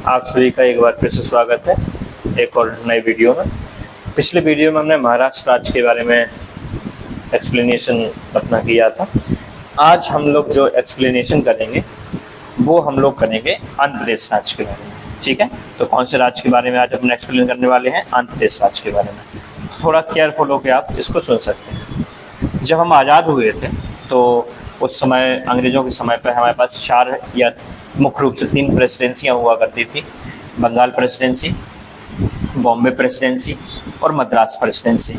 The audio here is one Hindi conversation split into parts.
आप सभी का एक बार फिर से स्वागत है एक और नई वीडियो में। पिछले वीडियो में हमने महाराष्ट्र राज्य के बारे में एक्सप्लेनेशन अपना किया था। आज हम लोग जो एक्सप्लेनेशन करेंगे वो हम लोग करेंगे आंध्र प्रदेश राज्य के बारे में। ठीक है, तो कौन से राज्य के बारे में आज अपने एक्सप्लेन करने वाले हैं? आंध्र प्रदेश राज्य के बारे में। थोड़ा केयरफुल होकर आप इसको सुन सकते हैं। जब हम आज़ाद हुए थे तो उस समय अंग्रेज़ों के समय पर हमारे पास 4 या मुख्य रूप से 3 प्रेसिडेंसियाँ हुआ करती थी। बंगाल प्रेसिडेंसी, बॉम्बे प्रेसिडेंसी और मद्रास प्रेसिडेंसी।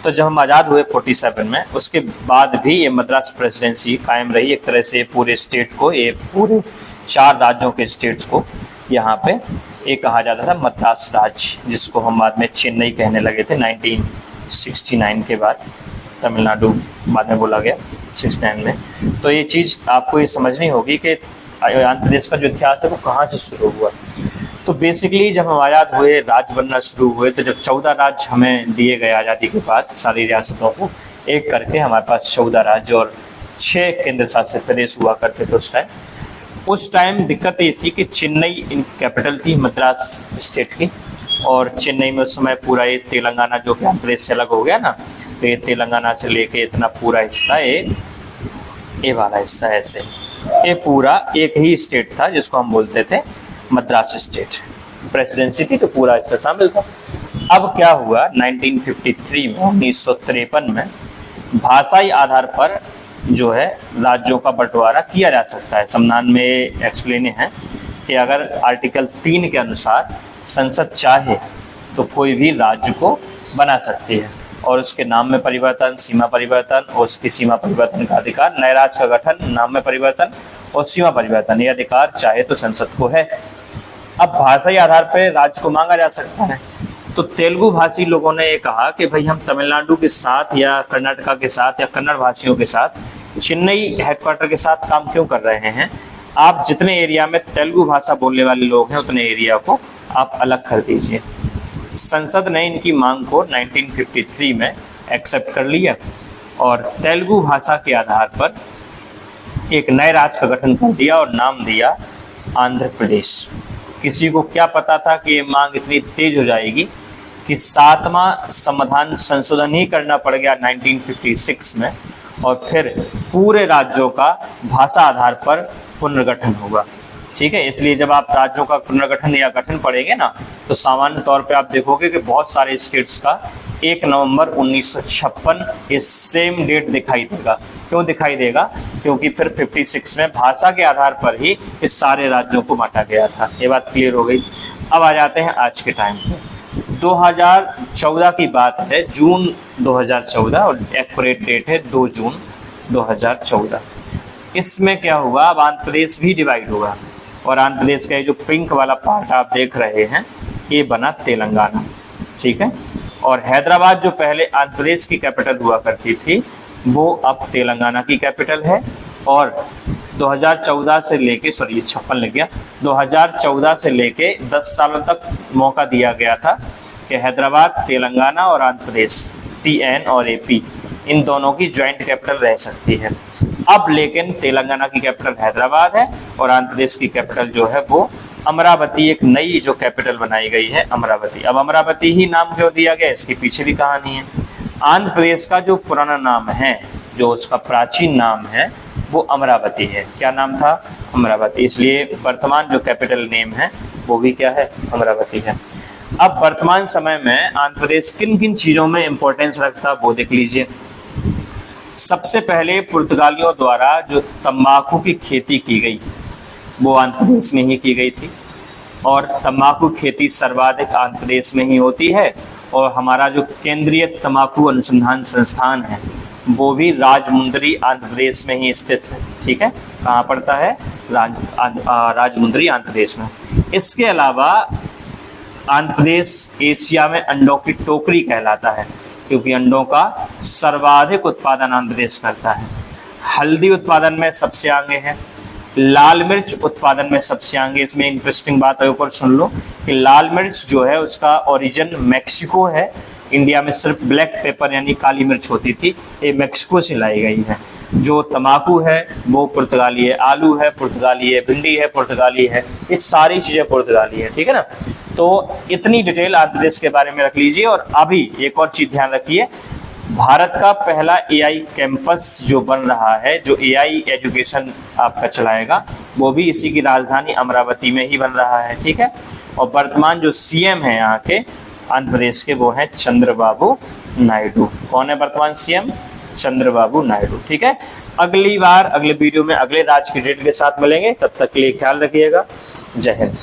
तो जब हम आज़ाद हुए 47 में, उसके बाद भी ये मद्रास प्रेसिडेंसी कायम रही। एक तरह से पूरे स्टेट को, ये पूरे 4 राज्यों के स्टेट्स को यहाँ पे एक कहा जाता था मद्रास राज्य, जिसको हम बाद में चेन्नई कहने लगे थे 1969 के बाद। तमिलनाडु बाद में बोला गया 69 में। तो ये चीज़ आपको ये समझनी होगी कि आंध्र प्रदेश का जो इतिहास है वो कहाँ से शुरू हुआ। तो बेसिकली जब हम आज़ाद हुए, राज्य बनना शुरू हुए, तो जब 14 राज्य हमें दिए गए आज़ादी के बाद, सारी रियासतों को एक करके हमारे पास 14 राज्य और 6 केंद्र शासित प्रदेश हुआ करते थे। उस टाइम दिक्कत ये थी कि चेन्नई इनकी कैपिटल थी मद्रास स्टेट की, और चेन्नई में उस समय पूरा ये तेलंगाना जो कि आंध्र प्रदेश से अलग हो गया ना, तो ये तेलंगाना से लेके इतना पूरा हिस्सा, ये वाला हिस्सा ऐसे, ये पूरा एक ही स्टेट था जिसको हम बोलते थे मद्रास स्टेट। प्रेसिडेंसी थी तो पूरा इसमें शामिल था। अब क्या हुआ 1953 में, 1953 में भाषाई आधार पर जो है राज्यों का बंटवारा किया जा सकता है। संविधान में एक्सप्लेन है कि अगर आर्टिकल 3 के अनुसार संसद चाहे तो कोई भी राज्य को बना सकती है, और उसके नाम में परिवर्तन, सीमा परिवर्तन और उसकी सीमा परिवर्तन का अधिकार, नए राज्य का गठन, नाम में परिवर्तन और सीमा परिवर्तन, ये अधिकार चाहे तो संसद को है। अब भाषाई आधार पर राज्य को मांगा जा सकता है। तो तेलुगु भाषी लोगों ने ये कहा कि भाई हम तमिलनाडु के साथ या कर्नाटका के साथ या कन्नड़ भाषियों के साथ चेन्नई हेडक्वार्टर के साथ काम क्यों कर रहे हैं? आप जितने एरिया में तेलुगु भाषा बोलने वाले लोग हैं उतने एरिया को आप अलग कर दीजिए। संसद ने इनकी मांग को 1953 में एक्सेप्ट कर लिया और तेलुगु भाषा के आधार पर एक नए राज्य का गठन कर दिया और नाम दिया आंध्र प्रदेश। किसी को क्या पता था कि ये मांग इतनी तेज हो जाएगी कि 7वां संविधान संशोधन ही करना पड़ गया 1956 में, और फिर पूरे राज्यों का भाषा आधार पर पुनर्गठन होगा। ठीक है, इसलिए जब आप राज्यों का पुनर्गठन या गठन पढ़ेंगे ना, तो सामान्य तौर पे आप देखोगे कि बहुत सारे स्टेट्स का 1 नवंबर 1956 इस सेम डेट दिखाई देगा। क्यों दिखाई देगा? क्योंकि फिर 56 में भाषा के आधार पर ही इस सारे राज्यों को बांटा गया था। ये बात क्लियर हो गई। अब आ जाते हैं आज के टाइम पे। 2014 की बात है, जून 2014, और एक्यूरेट डेट है 2 जून 2014। इसमें क्या हुआ, अब आंध्र प्रदेश भी डिवाइड हुआ, और आंध्र प्रदेश का ये जो पिंक वाला पार्ट आप देख रहे हैं ये बना तेलंगाना। ठीक है, और हैदराबाद जो पहले आंध्र प्रदेश की कैपिटल हुआ करती थी वो अब तेलंगाना की कैपिटल है। और 2014 से लेके, सॉरी 56 लग गया, 2014 से लेके 10 सालों तक मौका दिया गया था कि हैदराबाद, तेलंगाना और आंध्र प्रदेश, TN और AP, इन दोनों की ज्वाइंट कैपिटल रह सकती है। अब लेकिन तेलंगाना की कैपिटल हैदराबाद है और आंध्र प्रदेश की कैपिटल जो है वो अमरावती, एक नई जो कैपिटल बनाई गई है अमरावती। अब अमरावती ही नाम क्यों दिया गया, इसके पीछे भी कहानी है। आंध्र प्रदेश का जो पुराना नाम है, जो उसका प्राचीन नाम है, वो अमरावती है। क्या नाम था? अमरावती। इसलिए वर्तमान जो कैपिटल नेम है वो भी क्या है? अमरावती है। अब वर्तमान समय में आंध्र प्रदेश किन किन चीज़ों में इंपॉर्टेंस रखता वो देख लीजिए। सबसे पहले पुर्तगालियों द्वारा जो तंबाकू की खेती की गई वो आंध्र प्रदेश में ही की गई थी, और तंबाकू खेती सर्वाधिक आंध्र प्रदेश में ही होती है। और हमारा जो केंद्रीय तंबाकू अनुसंधान संस्थान है वो भी राजमुंदरी आंध्र प्रदेश में ही स्थित है। ठीक है, कहाँ पड़ता है? राजमुंदरी आंध्र प्रदेश में। इसके अलावा आंध्र प्रदेश एशिया में अंडों की टोकरी कहलाता है, क्योंकि अंडों का सर्वाधिक उत्पादन आंध्र प्रदेश करता है। हल्दी उत्पादन में सबसे आगे है, लाल मिर्च उत्पादन में सबसे आगे। इसमें इंटरेस्टिंग बात है, ऊपर सुन लो कि लाल मिर्च जो है उसका ओरिजिन मैक्सिको है, इंडिया में सिर्फ ब्लैक पेपर यानी काली मिर्च होती थी, ये मैक्सिको से लाई गई है। जो तम्बाकू है वो पुर्तगाली है, आलू है पुर्तगाली है, भिंडी है पुर्तगाली है, ये सारी चीजें पुर्तगाली है, ठीक है ना। तो इतनी डिटेल आंध्र प्रदेश के बारे में रख लीजिए। और अभी एक और चीज ध्यान रखिए, भारत का पहला एआई कैंपस जो बन रहा है, जो एआई एजुकेशन आपका चलाएगा, वो भी इसी की राजधानी अमरावती में ही बन रहा है, ठीक है। और वर्तमान जो सीएम है यहाँ के आंध्र प्रदेश के, वो है चंद्रबाबू नायडू। कौन है वर्तमान सीएम? चंद्रबाबू नायडू, ठीक है। अगली बार अगले वीडियो में अगले राज्य की डिटेल के साथ मिलेंगे, तब तक के लिए ख्याल रखिएगा। जय हिंद।